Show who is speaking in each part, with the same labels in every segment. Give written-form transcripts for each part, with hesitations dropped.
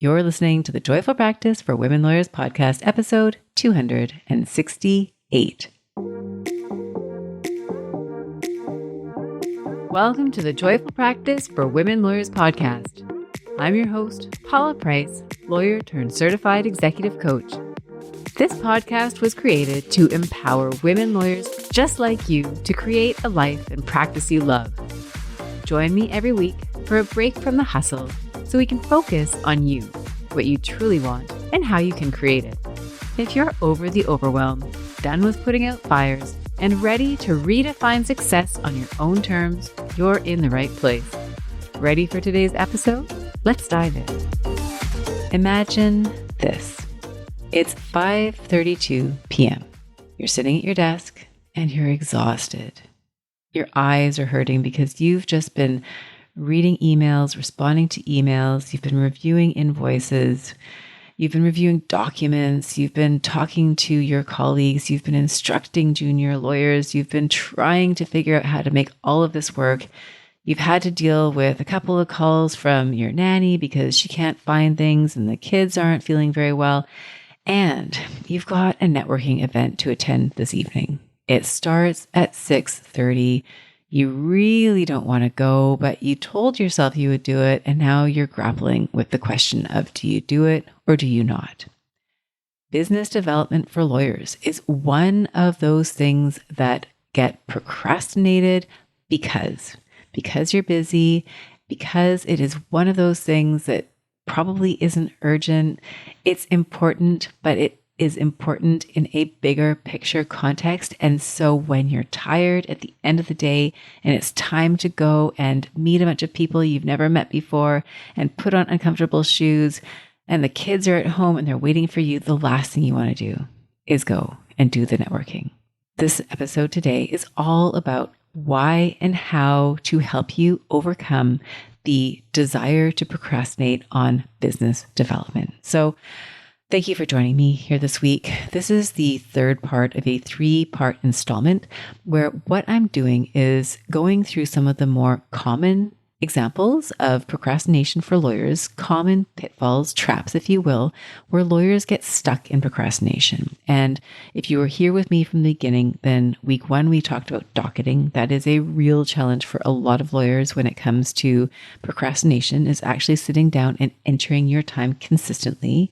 Speaker 1: You're listening to the Joyful Practice for Women Lawyers podcast, episode 268. Welcome to the Joyful Practice for Women Lawyers podcast. I'm your host, Paula Price, lawyer turned certified executive coach. This podcast was created to empower women lawyers just like you to create a life and practice you love. Join me every week for a break from the hustle so we can focus on you, what you truly want, and how you can create it. If you're over the overwhelm, done with putting out fires, and ready to redefine success on your own terms, you're in the right place. Ready for today's episode? Let's dive in. Imagine this. It's 5:32 p.m. You're sitting at your desk and you're exhausted. Your eyes are hurting because you've just been reading emails, responding to emails, you've been reviewing invoices, you've been reviewing documents, you've been talking to your colleagues, you've been instructing junior lawyers, you've been trying to figure out how to make all of this work. You've had to deal with a couple of calls from your nanny because she can't find things and the kids aren't feeling very well. And you've got a networking event to attend this evening. It starts at 6:30. You really don't want to go, but you told yourself you would do it, and now you're grappling with the question of, do you do it or do you not? Business development for lawyers is one of those things that get procrastinated because you're busy, because it is one of those things that probably isn't urgent. It's important, but it is important in a bigger picture context. And so when you're tired at the end of the day and it's time to go and meet a bunch of people you've never met before and put on uncomfortable shoes and the kids are at home and they're waiting for you, the last thing you want to do is go and do the networking. This episode today is all about why and how to help you overcome the desire to procrastinate on business development. So thank you for joining me here this week. This is the third part of a 3-part installment where what I'm doing is going through some of the more common examples of procrastination for lawyers, common pitfalls, traps, if you will, where lawyers get stuck in procrastination. And if you were here with me from the beginning, then week 1, we talked about docketing. That is a real challenge for a lot of lawyers when it comes to procrastination, is actually sitting down and entering your time consistently.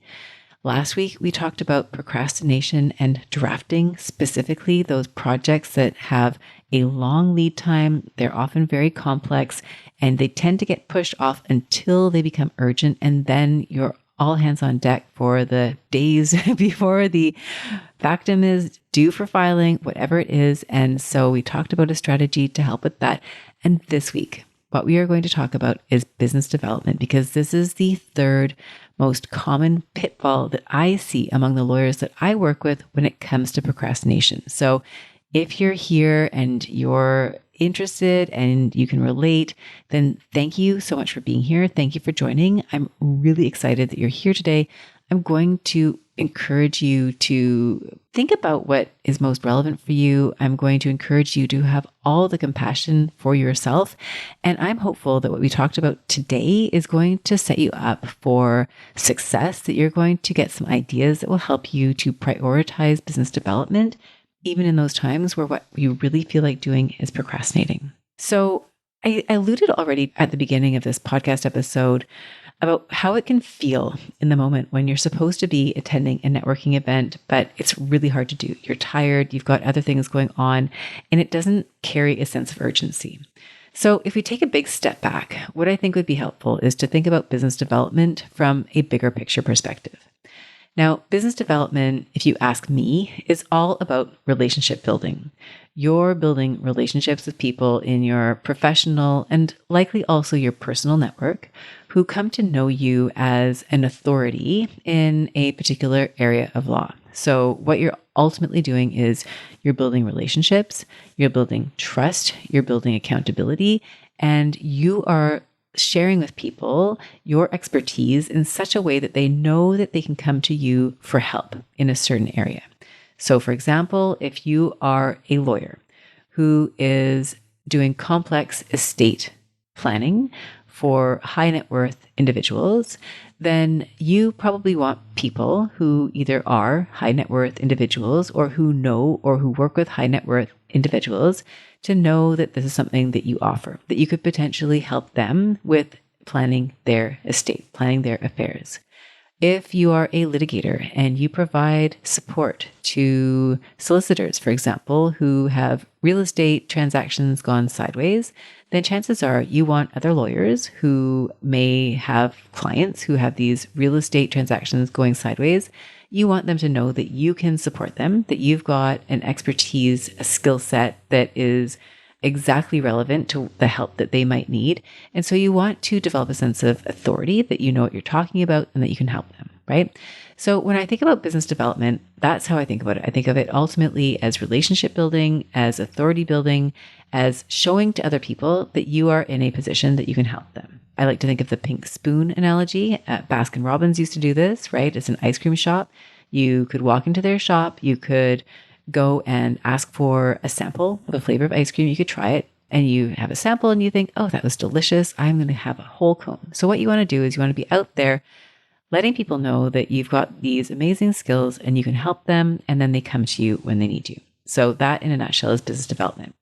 Speaker 1: Last week, we talked about procrastination and drafting, specifically those projects that have a long lead time. They're often very complex and they tend to get pushed off until they become urgent. And then you're all hands on deck for the days before the factum is due for filing, whatever it is. And so we talked about a strategy to help with that. And this week, what we are going to talk about is business development, because this is the third most common pitfall that I see among the lawyers that I work with when it comes to procrastination. So if you're here and you're interested and you can relate, then thank you so much for being here. Thank you for joining. I'm really excited that you're here today. I'm going to encourage you to think about what is most relevant for you. I'm going to encourage you to have all the compassion for yourself. And I'm hopeful that what we talked about today is going to set you up for success, that you're going to get some ideas that will help you to prioritize business development, even in those times where what you really feel like doing is procrastinating. So I alluded already at the beginning of this podcast episode about how it can feel in the moment when you're supposed to be attending a networking event, but it's really hard to do. You're tired, you've got other things going on, and it doesn't carry a sense of urgency. So if we take a big step back, what I think would be helpful is to think about business development from a bigger picture perspective. Now, business development, if you ask me, is all about relationship building. You're building relationships with people in your professional and likely also your personal network who come to know you as an authority in a particular area of law. So what you're ultimately doing is you're building relationships, you're building trust, you're building accountability, and you are sharing with people your expertise in such a way that they know that they can come to you for help in a certain area. So for example, if you are a lawyer who is doing complex estate planning for high net worth individuals, then you probably want people who either are high net worth individuals or who know or who work with high net worth individuals to know that this is something that you offer, that you could potentially help them with planning their estate, planning their affairs. If you are a litigator and you provide support to solicitors, for example, who have real estate transactions gone sideways, then chances are you want other lawyers who may have clients who have these real estate transactions going sideways. You want them to know that you can support them, that you've got an expertise, a skill set that is exactly relevant to the help that they might need. And so you want to develop a sense of authority, that you know what you're talking about and that you can help them, right? So when I think about business development, that's how I think about it. I think of it ultimately as relationship building, as authority building, as showing to other people that you are in a position that you can help them. I like to think of the pink spoon analogy. Baskin Robbins used to do this, right? It's an ice cream shop. You could walk into their shop. You could go and ask for a sample of a flavor of ice cream. You could try it and you have a sample and you think, oh, that was delicious. I'm going to have a whole cone. So what you want to do is you want to be out there letting people know that you've got these amazing skills and you can help them. And then they come to you when they need you. So that in a nutshell is business development.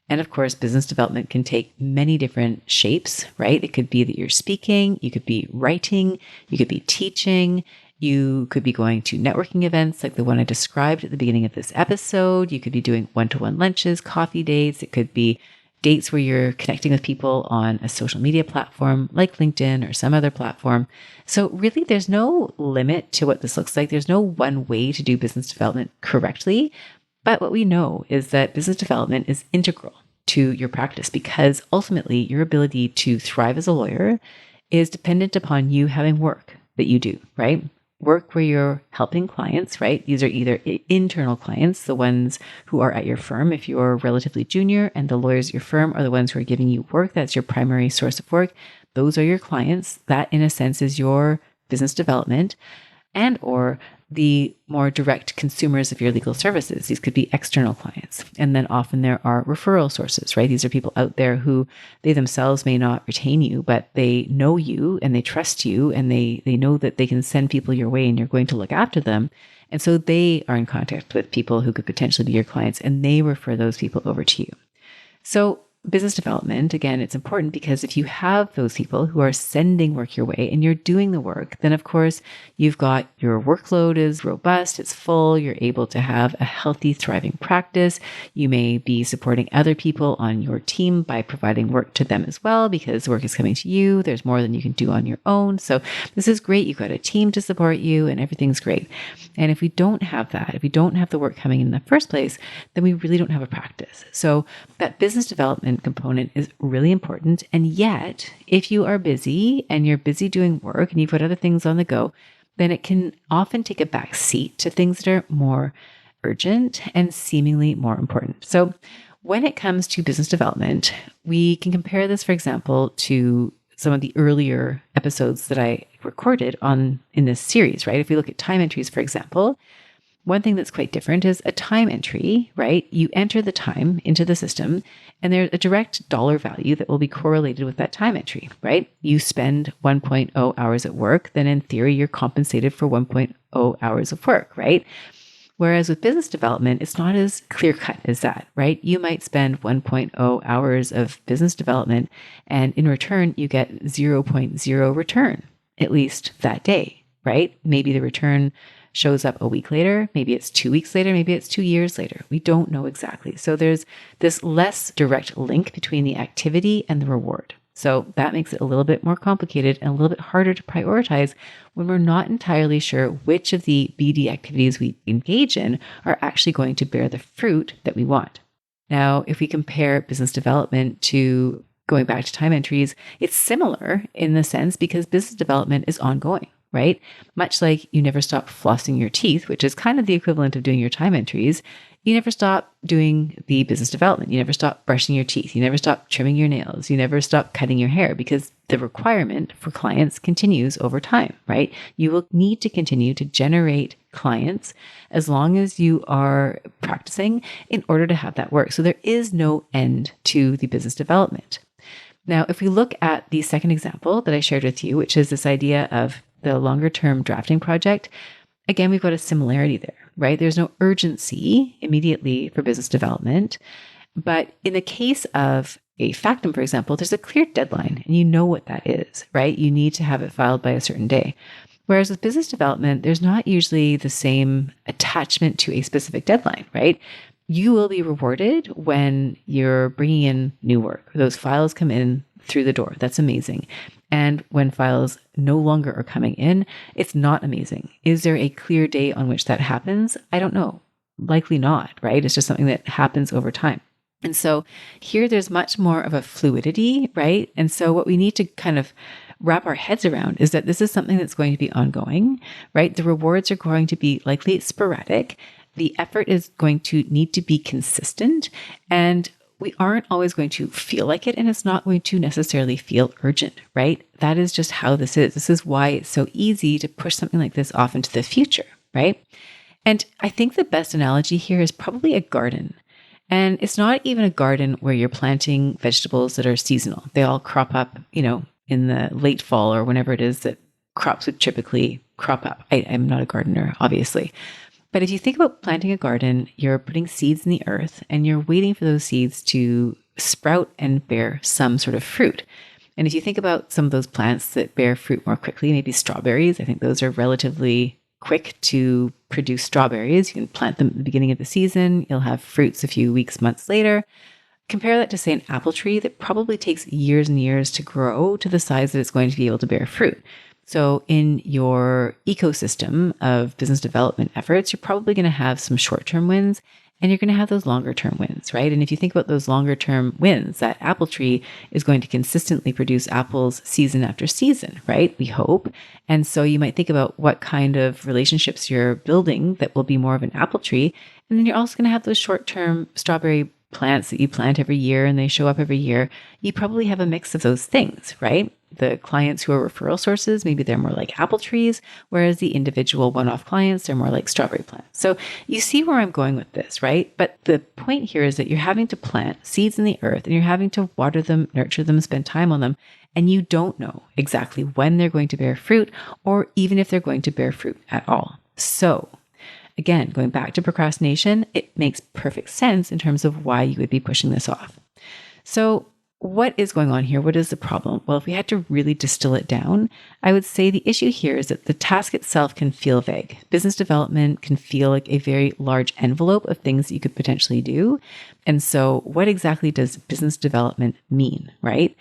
Speaker 1: And of course, business development can take many different shapes, right? It could be that you're speaking, you could be writing, you could be teaching, you could be going to networking events like the one I described at the beginning of this episode. You could be doing one-to-one lunches, coffee dates. It could be dates where you're connecting with people on a social media platform like LinkedIn or some other platform. So really, there's no limit to what this looks like. There's no one way to do business development correctly. But what we know is that business development is integral to your practice because ultimately your ability to thrive as a lawyer is dependent upon you having work that you do, right? Work where you're helping clients, right? These are either internal clients, the ones who are at your firm if you're relatively junior, and the lawyers at your firm are the ones who are giving you work. That's your primary source of work. Those are your clients. That, in a sense, is your business development. And or the more direct consumers of your legal services. These could be external clients. And then often there are referral sources, right? These are people out there who they themselves may not retain you, but they know you and they trust you and they know that they can send people your way and you're going to look after them. And so they are in contact with people who could potentially be your clients and they refer those people over to you. So business development, again, it's important because if you have those people who are sending work your way and you're doing the work, then of course you've got your workload is robust, it's full, you're able to have a healthy, thriving practice. You may be supporting other people on your team by providing work to them as well because the work is coming to you. There's more than you can do on your own. So this is great. You've got a team to support you and everything's great. And if we don't have that, if we don't have the work coming in the first place, then we really don't have a practice. So that business development component is really important. And yet, if you are busy and you're busy doing work and you've got other things on the go, then it can often take a back seat to things that are more urgent and seemingly more important. So when it comes to business development, we can compare this, for example, to some of the earlier episodes that I recorded in this series, right? If we look at time entries, for example, one thing that's quite different is a time entry, right? You enter the time into the system and there's a direct dollar value that will be correlated with that time entry, right? You spend 1.0 hours at work, then in theory, you're compensated for 1.0 hours of work, right? Whereas with business development, it's not as clear cut as that, right? You might spend 1.0 hours of business development and in return, you get 0.0 return, at least that day, right? Maybe the return shows up a week later, maybe it's 2 weeks later, maybe it's 2 years later. We don't know exactly. So there's this less direct link between the activity and the reward. So that makes it a little bit more complicated and a little bit harder to prioritize when we're not entirely sure which of the BD activities we engage in are actually going to bear the fruit that we want. Now, if we compare business development to going back to time entries, it's similar in the sense because business development is ongoing, right? Much like you never stop flossing your teeth, which is kind of the equivalent of doing your time entries, you never stop doing the business development. You never stop brushing your teeth. You never stop trimming your nails. You never stop cutting your hair because the requirement for clients continues over time, right? You will need to continue to generate clients as long as you are practicing in order to have that work. So there is no end to the business development. Now, if we look at the second example that I shared with you, which is this idea of the longer term drafting project, again, we've got a similarity there, right? There's no urgency immediately for business development. But in the case of a factum, for example, there's a clear deadline and you know what that is, right? You need to have it filed by a certain day. Whereas with business development, there's not usually the same attachment to a specific deadline, right? You will be rewarded when you're bringing in new work. Those files come in through the door. That's amazing. And when files no longer are coming in, it's not amazing. Is there a clear date on which that happens? I don't know. Likely not, right? It's just something that happens over time. And so here there's much more of a fluidity, right? And so what we need to kind of wrap our heads around is that this is something that's going to be ongoing, right? The rewards are going to be likely sporadic. The effort is going to need to be consistent, and we aren't always going to feel like it, and it's not going to necessarily feel urgent, right? That is just how this is. This is why it's so easy to push something like this off into the future, right? And I think the best analogy here is probably a garden. And it's not even a garden where you're planting vegetables that are seasonal. They all crop up, in the late fall or whenever it is that crops would typically crop up. I'm not a gardener, obviously. But if you think about planting a garden, you're putting seeds in the earth and you're waiting for those seeds to sprout and bear some sort of fruit. And if you think about some of those plants that bear fruit more quickly, maybe strawberries, I think those are relatively quick to produce strawberries. You can plant them at the beginning of the season. You'll have fruits a few weeks, months later. Compare that to, say, an apple tree that probably takes years and years to grow to the size that it's going to be able to bear fruit. So in your ecosystem of business development efforts, you're probably going to have some short-term wins and you're going to have those longer-term wins, right? And if you think about those longer-term wins, that apple tree is going to consistently produce apples season after season, right? We hope. And so you might think about what kind of relationships you're building that will be more of an apple tree. And then you're also going to have those short-term strawberry plants that you plant every year and they show up every year. You probably have a mix of those things, right? The clients who are referral sources, maybe they're more like apple trees, whereas the individual one-off clients, they're more like strawberry plants. So you see where I'm going with this, right? But the point here is that you're having to plant seeds in the earth and you're having to water them, nurture them, spend time on them. And you don't know exactly when they're going to bear fruit or even if they're going to bear fruit at all. So again, going back to procrastination, it makes perfect sense in terms of why you would be pushing this off. So what is going on here? What is the problem? Well, if we had to really distill it down, I would say the issue here is that the task itself can feel vague. Business development can feel like a very large envelope of things that you could potentially do. And so what exactly does business development mean, right?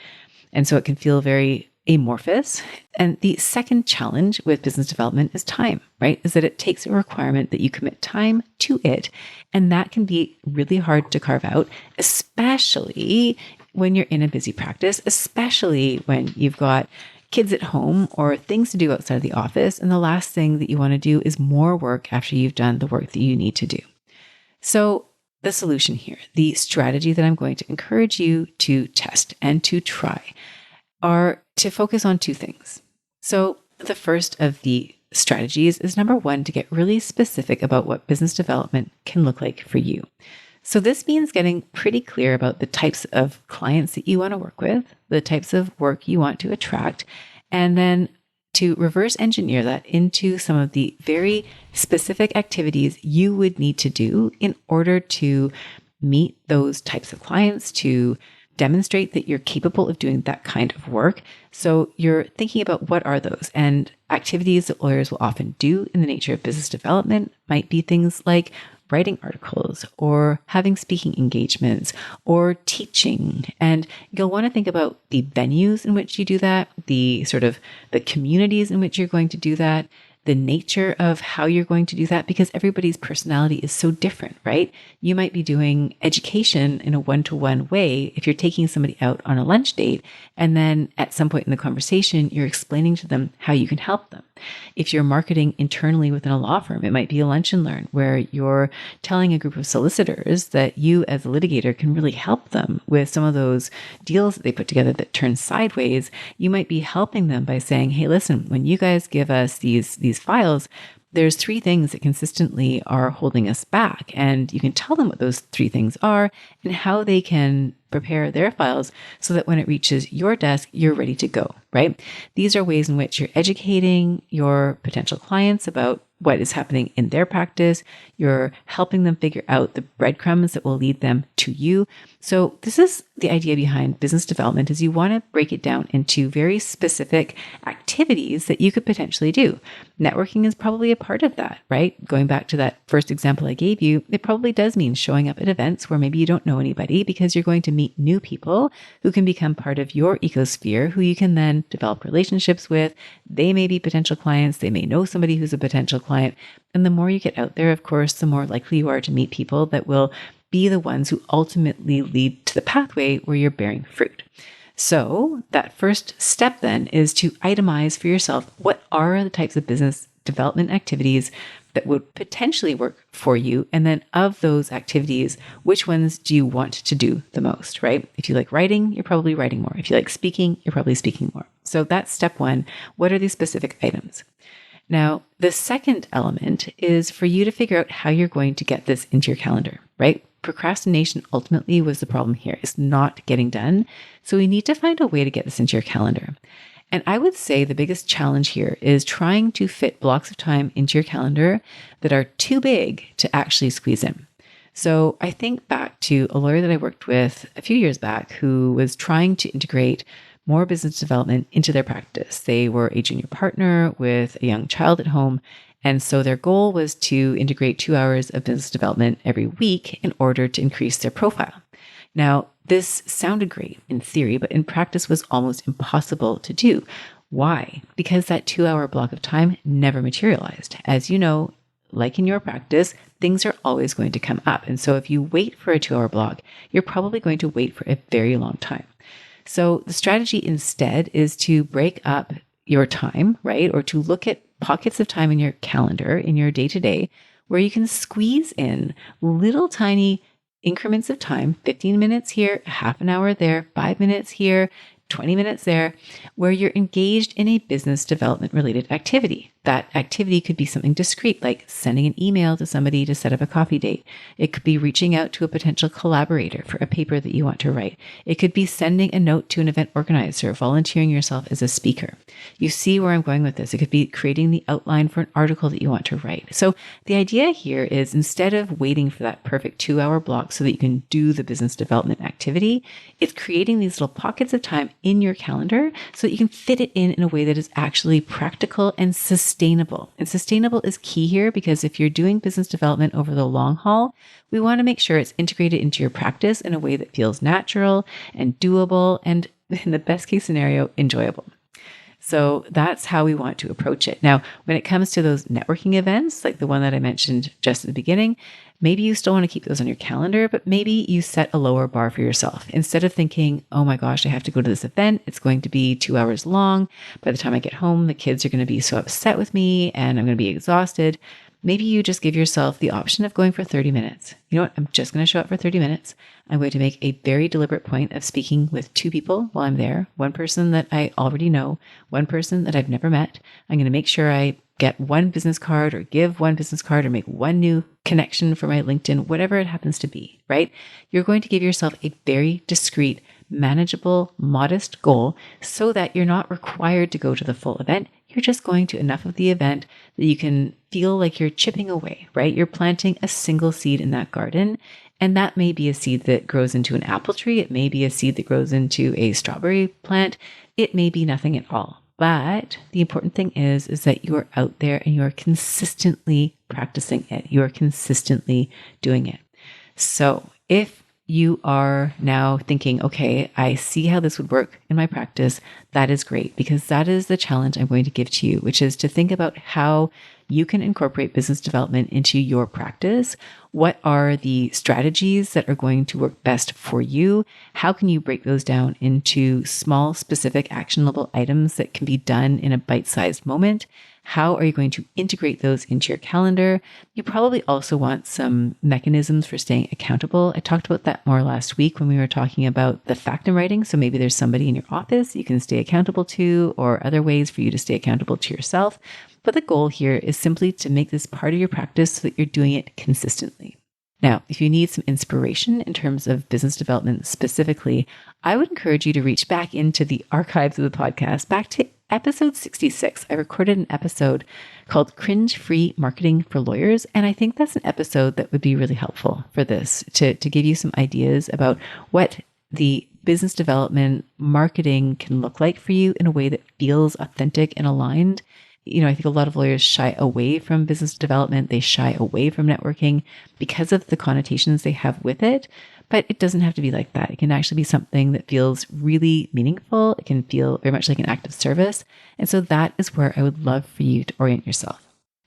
Speaker 1: And so it can feel very amorphous. And the second challenge with business development is time, right? Is that it takes a requirement that you commit time to it. And that can be really hard to carve out, especially when you're in a busy practice, especially when you've got kids at home or things to do outside of the office. And the last thing that you want to do is more work after you've done the work that you need to do. So the solution here, the strategy that I'm going to encourage you to test and to try are to focus on two things. So the first of the strategies is number one, to get really specific about what business development can look like for you. So this means getting pretty clear about the types of clients that you want to work with, the types of work you want to attract, and then to reverse engineer that into some of the very specific activities you would need to do in order to meet those types of clients, to demonstrate that you're capable of doing that kind of work. So you're thinking about what are those, and activities that lawyers will often do in the nature of business development might be things like writing articles or having speaking engagements or teaching. And you'll want to think about the venues in which you do that, the communities in which you're going to do that, the nature of how you're going to do that, because everybody's personality is so different, right? You might be doing education in a one-to-one way if you're taking somebody out on a lunch date, and then at some point in the conversation, you're explaining to them how you can help them. If you're marketing internally within a law firm, it might be a lunch and learn where you're telling a group of solicitors that you as a litigator can really help them with some of those deals that they put together that turn sideways. You might be helping them by saying, hey, listen, when you guys give us these files, there's three things that consistently are holding us back. And you can tell them what those three things are and how they can prepare their files so that when it reaches your desk, you're ready to go, right? These are ways in which you're educating your potential clients about what is happening in their practice. You're helping them figure out the breadcrumbs that will lead them to you. So this is the idea behind business development, is you want to break it down into very specific activities that you could potentially do. Networking is probably a part of that, right? Going back to that first example I gave you, it probably does mean showing up at events where maybe you don't know anybody, because you're going to meet new people who can become part of your ecosphere, who you can then develop relationships with. They may be potential clients. They may know somebody who's a potential client. And the more you get out there, of course, the more likely you are to meet people that will be the ones who ultimately lead to the pathway where you're bearing fruit. So that first step then is to itemize for yourself, what are the types of business development activities that would potentially work for you? And then of those activities, which ones do you want to do the most, right? If you like writing, you're probably writing more. If you like speaking, you're probably speaking more. So that's step one. What are these specific items? Now, the second element is for you to figure out how you're going to get this into your calendar, right? Procrastination ultimately was the problem here, is not getting done. So we need to find a way to get this into your calendar. And I would say the biggest challenge here is trying to fit blocks of time into your calendar that are too big to actually squeeze in. So I think back to a lawyer that I worked with a few years back who was trying to integrate more business development into their practice. They were a junior partner with a young child at home. And so their goal was to integrate 2 hours of business development every week in order to increase their profile. Now, this sounded great in theory, but in practice was almost impossible to do. Why? Because that 2-hour block of time never materialized. As you know, like in your practice, things are always going to come up. And so if you wait for a 2-hour block, you're probably going to wait for a very long time. So the strategy instead is to break up your time, right? Or to look at pockets of time in your calendar, in your day-to-day, where you can squeeze in little tiny increments of time, 15 minutes here, half an hour there, 5 minutes here, 20 minutes there, where you're engaged in a business development related activity. That activity could be something discrete, like sending an email to somebody to set up a coffee date. It could be reaching out to a potential collaborator for a paper that you want to write. It could be sending a note to an event organizer, volunteering yourself as a speaker. You see where I'm going with this. It could be creating the outline for an article that you want to write. So the idea here is, instead of waiting for that perfect 2-hour block so that you can do the business development activity, it's creating these little pockets of time in your calendar so that you can fit it in a way that is actually practical and sustainable. And sustainable is key here, because if you're doing business development over the long haul, we want to make sure it's integrated into your practice in a way that feels natural and doable and, in the best case scenario, enjoyable. So that's how we want to approach it. Now, when it comes to those networking events, like the one that I mentioned just at the beginning, maybe you still want to keep those on your calendar, but maybe you set a lower bar for yourself. Instead of thinking, oh my gosh, I have to go to this event, it's going to be 2 hours long. By the time I get home, the kids are going to be so upset with me and I'm going to be exhausted. Maybe you just give yourself the option of going for 30 minutes. You know what? I'm just going to show up for 30 minutes. I'm going to make a very deliberate point of speaking with 2 people while I'm there. One person that I already know, one person that I've never met. I'm going to make sure I get 1 business card or give 1 business card or make 1 new connection for my LinkedIn, whatever it happens to be, right? You're going to give yourself a very discreet, manageable, modest goal so that you're not required to go to the full event. You're just going to enough of the event that you can feel like you're chipping away, right? You're planting a single seed in that garden. And that may be a seed that grows into an apple tree. It may be a seed that grows into a strawberry plant. It may be nothing at all. But the important thing is that you are out there and you are consistently practicing it. You are consistently doing it. So if you are now thinking, okay, I see how this would work in my practice, that is great, because that is the challenge I'm going to give to you, which is to think about how you can incorporate business development into your practice. What are the strategies that are going to work best for you? How can you break those down into small, specific, actionable items that can be done in a bite-sized moment? How are you going to integrate those into your calendar? You probably also want some mechanisms for staying accountable. I talked about that more last week when we were talking about the factum writing. So maybe there's somebody in your office you can stay accountable to, or other ways for you to stay accountable to yourself. But the goal here is simply to make this part of your practice so that you're doing it consistently. Now, if you need some inspiration in terms of business development specifically, I would encourage you to reach back into the archives of the podcast, back to episode 66. I recorded an episode called Cringe-Free Marketing for Lawyers, and I think that's an episode that would be really helpful for this, to give you some ideas about what the business development marketing can look like for you in a way that feels authentic and aligned. I think a lot of lawyers shy away from business development. They shy away from networking because of the connotations they have with it. But it doesn't have to be like that. It can actually be something that feels really meaningful. It can feel very much like an act of service. And so that is where I would love for you to orient yourself.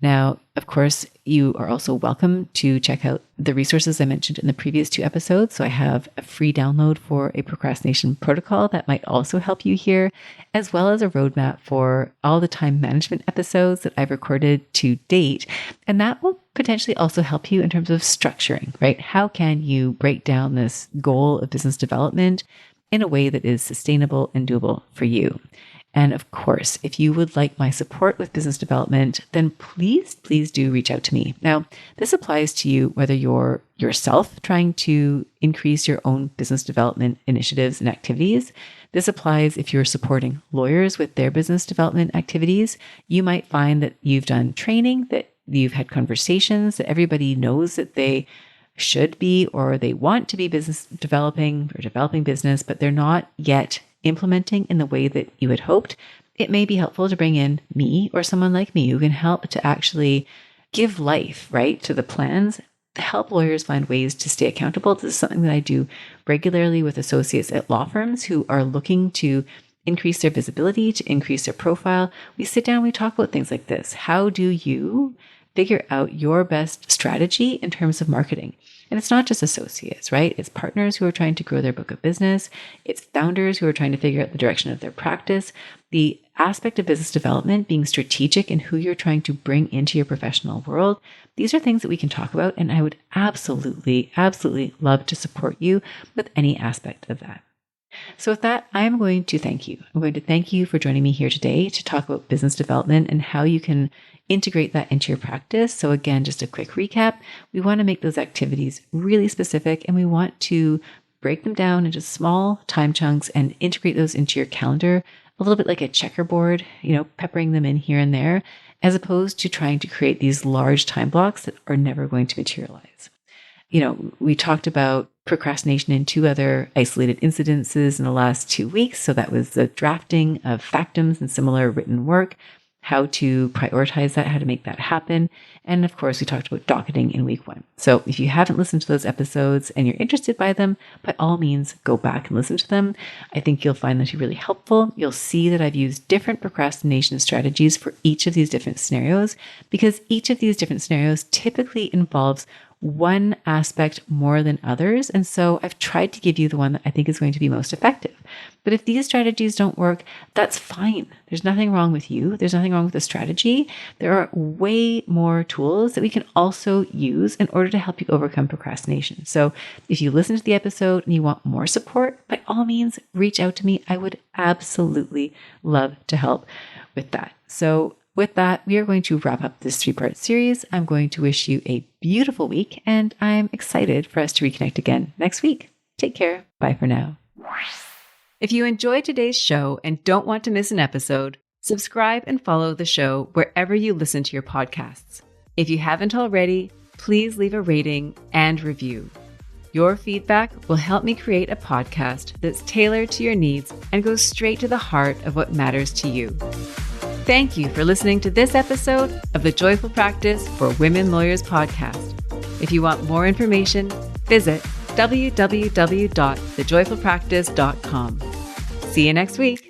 Speaker 1: Now, of course, you are also welcome to check out the resources I mentioned in the previous 2 episodes. So I have a free download for a procrastination protocol that might also help you here, as well as a roadmap for all the time management episodes that I've recorded to date. And that will potentially also help you in terms of structuring, right? How can you break down this goal of business development in a way that is sustainable and doable for you? And of course, if you would like my support with business development, then please do reach out to me. Now, this applies to you whether you're yourself trying to increase your own business development initiatives and activities. This applies if you're supporting lawyers with their business development activities. You might find that you've done training, that you've had conversations, that everybody knows that they should be or they want to be business developing or developing business, but they're not yet implementing in the way that you had hoped. It may be helpful to bring in me or someone like me who can help to actually give life, right, to the plans, to help lawyers find ways to stay accountable. This is something that I do regularly with associates at law firms who are looking to increase their visibility, to increase their profile. We sit down, we talk about things like this. How do you figure out your best strategy in terms of marketing? And it's not just associates, right? It's partners who are trying to grow their book of business. It's founders who are trying to figure out the direction of their practice. The aspect of business development being strategic in who you're trying to bring into your professional world. These are things that we can talk about. And I would absolutely love to support you with any aspect of that. So with that, I'm going to thank you. I'm going to thank you for joining me here today to talk about business development and how you can integrate that into your practice. So again, just a quick recap. We want to make those activities really specific, and we want to break them down into small time chunks and integrate those into your calendar, a little bit like a checkerboard, peppering them in here and there, as opposed to trying to create these large time blocks that are never going to materialize. We talked about procrastination in 2 other isolated incidences in the last 2 weeks. So that was the drafting of factums and similar written work, how to prioritize that, how to make that happen. And of course, we talked about docketing in week 1. So if you haven't listened to those episodes and you're interested by them, by all means, go back and listen to them. I think you'll find them to be really helpful. You'll see that I've used different procrastination strategies for each of these different scenarios, because each of these different scenarios typically involves one aspect more than others. And so I've tried to give you the one that I think is going to be most effective. But if these strategies don't work, that's fine. There's nothing wrong with you. There's nothing wrong with the strategy. There are way more tools that we can also use in order to help you overcome procrastination. So if you listen to the episode and you want more support, by all means, reach out to me. I would absolutely love to help with that. So with that, we are going to wrap up this 3-part series. I'm going to wish you a beautiful week, and I'm excited for us to reconnect again next week. Take care. Bye for now. If you enjoyed today's show and don't want to miss an episode, subscribe and follow the show wherever you listen to your podcasts. If you haven't already, please leave a rating and review. Your feedback will help me create a podcast that's tailored to your needs and goes straight to the heart of what matters to you. Thank you for listening to this episode of the Joyful Practice for Women Lawyers podcast. If you want more information, visit www.thejoyfulpractice.com. See you next week.